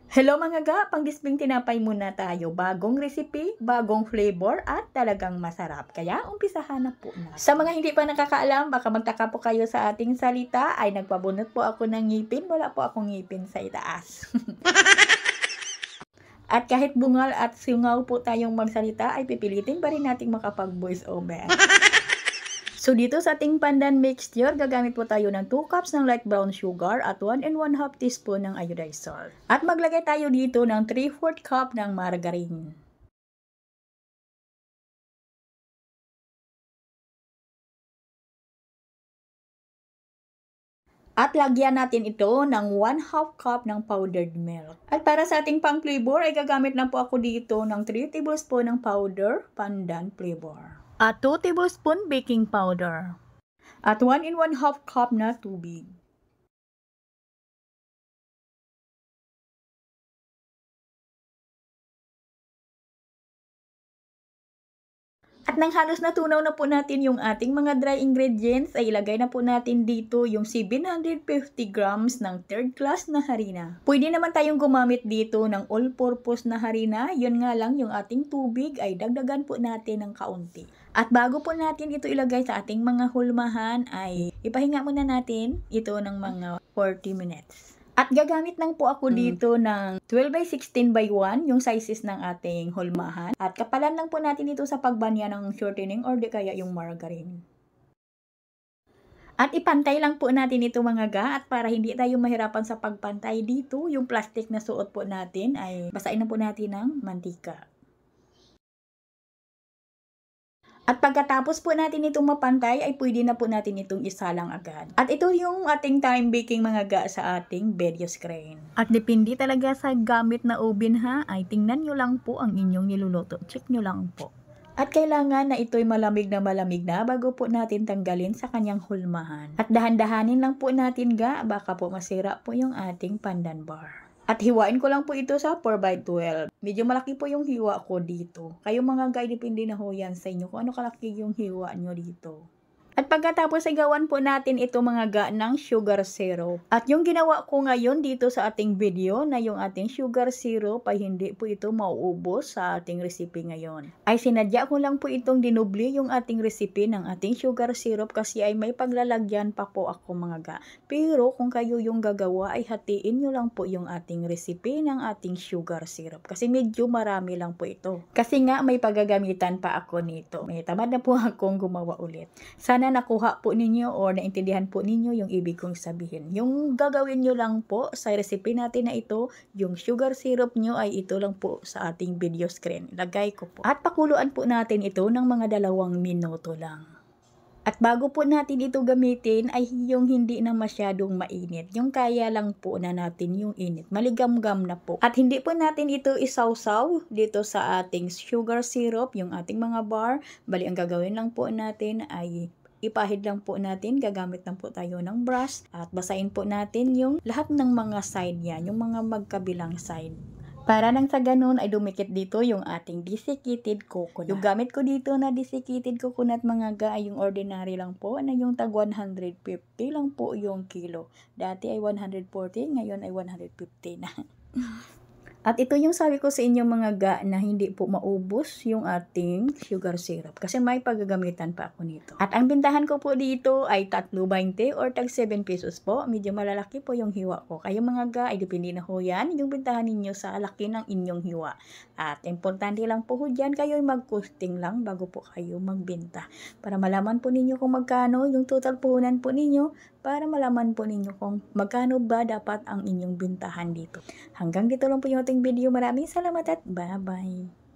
Hello mga ga, pang-disping tinapay muna tayo. Bagong recipe, bagong flavor at talagang masarap. Kaya umpisahan na po natin. Sa mga hindi pa nakakaalam, baka magtaka po kayo sa ating salita, ay nagpabunot po ako ng ngipin. Wala po akong ngipin sa itaas. At kahit bungal at singaw po tayong magsalita, ay pipilitin pa rin nating makapag-voice over. So dito sa ating pandan mixture, gagamit po tayo ng 2 cups ng light brown sugar at 1 and 1/2 teaspoon ng iodized salt. At maglagay tayo dito ng 3/4 cup ng margarine. At lagyan natin ito ng 1/2 cup ng powdered milk. At para sa ating pang flavor ay gagamit lang po ako dito ng 3 tablespoon ng powder pandan flavor. At 2 tablespoon baking powder. At 1 and 1/2 cup na tubig. At nang halos natunaw na po natin yung ating mga dry ingredients, ay ilagay na po natin dito yung 750 grams ng third class na harina. Pwede naman tayong gumamit dito ng all-purpose na harina. Yun nga lang, yung ating tubig ay dagdagan po natin ng kaunti. At bago po natin ito ilagay sa ating mga hulmahan, ay ipahinga muna natin ito ng mga 40 minutes. At gagamit lang po ako dito ng 12 by 16 by 1, yung sizes ng ating hulmahan. At kapalan lang po natin ito sa pagbanya ng shortening or di kaya yung margarine. At ipantay lang po natin ito mga ga, at para hindi tayo mahirapan sa pagpantay dito, yung plastic na suot po natin ay basain na po natin ng mantika. At pagkatapos po natin itong mapantay, ay pwede na po natin itong isalang agad. At ito yung ating time baking mga ga sa ating video screen. At depende talaga sa gamit na oven ha, ay tingnan nyo lang po ang inyong niluluto. Check nyo lang po. At kailangan na ito'y malamig na bago po natin tanggalin sa kanyang hulmahan. At dahan-dahanin lang po natin ga, baka po masira po yung ating pandan bar. At hiwain ko lang po ito sa 4x12. Medyo malaki po yung hiwa ko dito. Kayo mga guy, depende na ho yan sa inyo kung ano kalaki yung hiwa nyo dito. At pagkatapos ay gawan po natin ito mga ga ng sugar syrup. At yung ginawa ko ngayon dito sa ating video na yung ating sugar syrup ay hindi po ito mauubos sa ating recipe ngayon. Ay sinadya ko lang po itong dinubli yung ating recipe ng ating sugar syrup kasi ay may paglalagyan pa po ako mga ga. Pero kung kayo yung gagawa ay hatiin nyo lang po yung ating recipe ng ating sugar syrup. Kasi medyo marami lang po ito. Kasi nga may paggagamitan pa ako nito. May tamad na po akong gumawa ulit. Sana nakuha po ninyo or naintindihan po ninyo yung ibig kong sabihin. Yung gagawin nyo lang po sa recipe natin na ito, yung sugar syrup nyo ay ito lang po sa ating video screen. Lagay ko po. At pakuluan po natin ito ng mga 2 minuto lang. At bago po natin ito gamitin ay yung hindi na masyadong mainit. Yung kaya lang po na natin yung init. Maligam-gam na po. At hindi po natin ito isawsaw dito sa ating sugar syrup, yung ating mga bar. Bali, ang gagawin lang po natin ay ipahid lang po natin, gagamit lang po tayo ng brush at basahin po natin yung lahat ng mga side yan, yung mga magkabilang side. Para nang sa ganun ay dumikit dito yung ating desiccated coconut. Yung gamit ko dito na desiccated coconut mga ga ay yung ordinary lang po na yung tag 150 lang po yung kilo. Dati ay 140, ngayon ay 150 na. At ito yung sabi ko sa inyo mga ga na hindi po maubos yung ating sugar syrup kasi may paggagamitan pa ako nito. At ang bintahan ko po dito ay 3.20 or tag 7 pesos po. Medyo malalaki po yung hiwa ko. Kayo mga ga ay depende na ho yan yung bintahan ninyo sa laki ng inyong hiwa. At importante lang po ho dyan kayo mag-costing lang bago po kayo magbenta. Para malaman po ninyo kung magkano yung total puhunan po ninyo, para malaman po ninyo kung magkano ba dapat ang inyong bintahan dito. Hanggang dito lang po yung ating video. Maraming salamat at bye-bye.